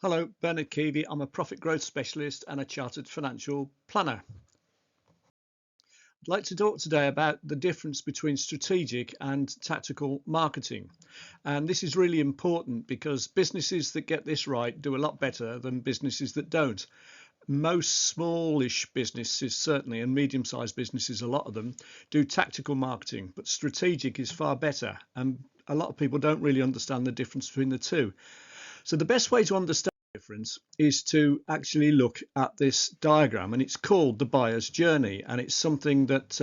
Hello, Bernard Keavy. I'm a profit growth specialist and a chartered financial planner. I'd like to talk today about the difference between strategic and tactical marketing. And this is really important because businesses that get this right do a lot better than businesses that don't. Most smallish businesses, certainly, and medium-sized businesses, a lot of them, do tactical marketing, but strategic is far better. And a lot of people don't really understand the difference between the two. So the best way to understand the difference is to actually look at this diagram, and it's called the buyer's journey, and it's something that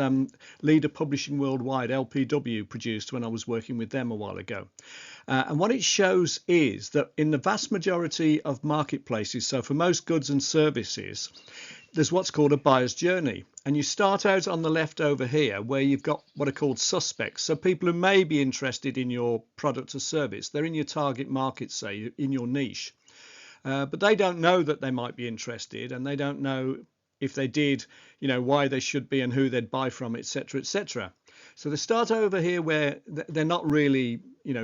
Leader Publishing Worldwide, LPW, produced when I was working with them a while ago. And what it shows is that in the vast majority of marketplaces, so for most goods and services, there's what's called a buyer's journey. And you start out on the left over here where you've got what are called suspects. So people who may be interested in your product or service, they're in your target market, say, in your niche. But they don't know that they might be interested, and they don't know if they did, why they should be and who they'd buy from, etc., etc. So they start over here where they're not really,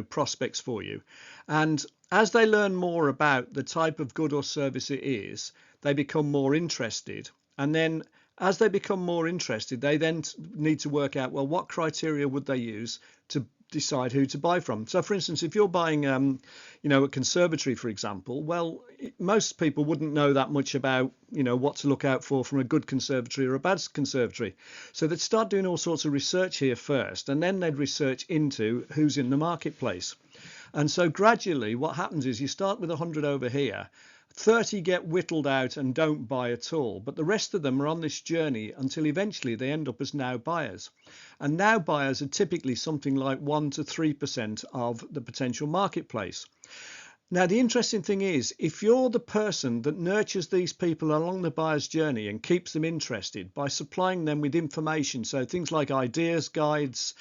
prospects for you. And as they learn more about the type of good or service it is, they become more interested. And then as they become more interested, they then need to work out, well, what criteria would they use to decide who to buy from. So for instance, if you're buying a conservatory, for example, well, most people wouldn't know that much about what to look out for from a good conservatory or a bad conservatory. So they'd start doing all sorts of research here first, and then they'd research into who's in the marketplace. And so gradually what happens is you start with 100 over here, 30 get whittled out and don't buy at all, but the rest of them are on this journey until eventually they end up as now buyers. And now buyers are typically something like 1 to 3% of the potential marketplace. Now, the interesting thing is, if you're the person that nurtures these people along the buyer's journey and keeps them interested by supplying them with information, so things like ideas, guides,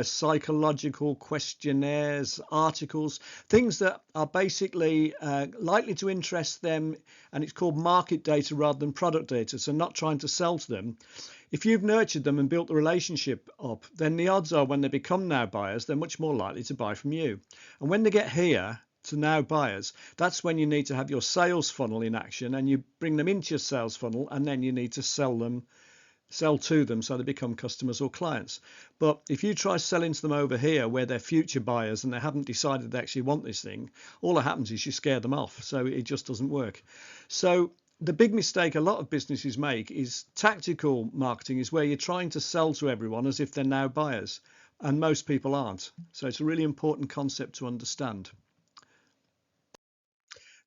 psychological questionnaires, articles, things that are basically likely to interest them, and it's called market data rather than product data, so not trying to sell to them. If you've nurtured them and built the relationship up, then the odds are when they become now buyers, they're much more likely to buy from you. And when they get here, to now buyers, that's when you need to have your sales funnel in action, and you bring them into your sales funnel, and then you need to sell to them so they become customers or clients. But if you try selling to them over here where they're future buyers and they haven't decided they actually want this thing, all that happens is you scare them off. So it just doesn't work. So the big mistake a lot of businesses make is tactical marketing is where you're trying to sell to everyone as if they're now buyers, and most people aren't. So it's a really important concept to understand.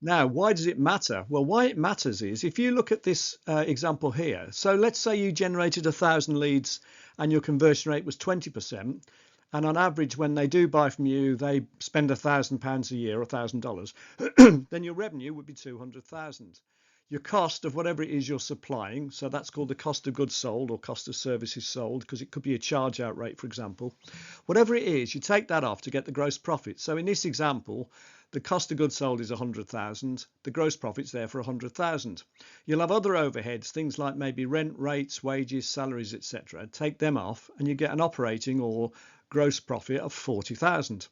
Now, why does it matter? Well, why it matters is if you look at this example here. So let's say you generated 1,000 leads and your conversion rate was 20%. And on average, when they do buy from you, they spend £1,000 a year, $1,000. Then your revenue would be 200,000. Your cost of whatever it is you're supplying, so that's called the cost of goods sold or cost of services sold, because it could be a charge out rate, for example. Whatever it is, you take that off to get the gross profit. So in this example, the cost of goods sold is 100,000. The gross profit's there for 100,000. You'll have other overheads, things like maybe rent, rates, wages, salaries, etc. Take them off, and you get an operating or gross profit of 40,000.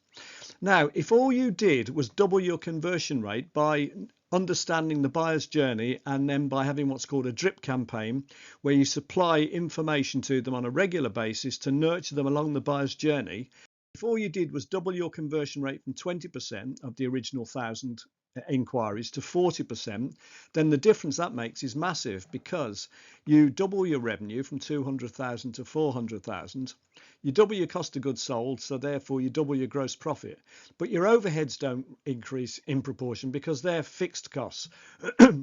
Now, if all you did was double your conversion rate by understanding the buyer's journey, and then by having what's called a drip campaign, where you supply information to them on a regular basis to nurture them along the buyer's journey, if all you did was double your conversion rate from 20% of the original 1,000 inquiries to 40%, then the difference that makes is massive, because you double your revenue from 200,000 to 400,000. You double your cost of goods sold, so therefore you double your gross profit. But your overheads don't increase in proportion because they're fixed costs.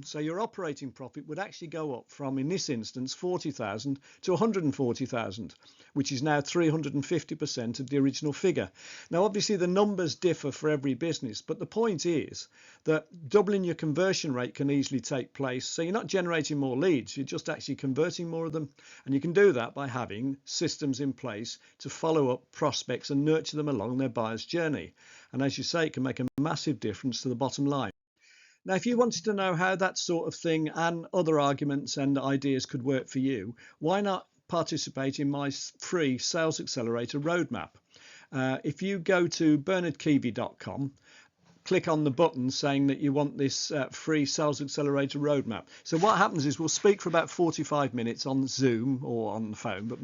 So your operating profit would actually go up from, in this instance, 40,000 to 140,000, which is now 350% of the original figure. Now, obviously, the numbers differ for every business, but the point is that doubling your conversion rate can easily take place. So you're not generating more leads, you're just actually converting more of them. And you can do that by having systems in place to follow up prospects and nurture them along their buyer's journey. And as you say, it can make a massive difference to the bottom line. Now, if you wanted to know how that sort of thing and other arguments and ideas could work for you, why not participate in my free Sales Accelerator roadmap? If you go to bernardkeavy.com, click on the button saying that you want this free Sales Accelerator roadmap. So what happens is we'll speak for about 45 minutes on Zoom or on the phone, but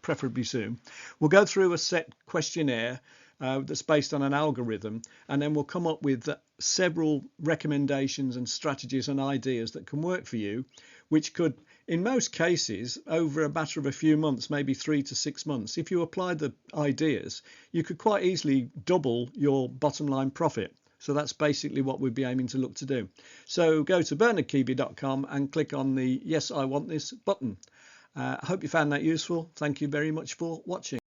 preferably Zoom. We'll go through a set questionnaire that's based on an algorithm, and then we'll come up with several recommendations and strategies and ideas that can work for you, which could, in most cases, over a matter of a few months, maybe 3 to 6 months, if you apply the ideas, you could quite easily double your bottom line profit. So that's basically what we'd be aiming to look to do. So go to bernardkeeby.com and click on the Yes, I Want This button. I hope you found that useful. Thank you very much for watching.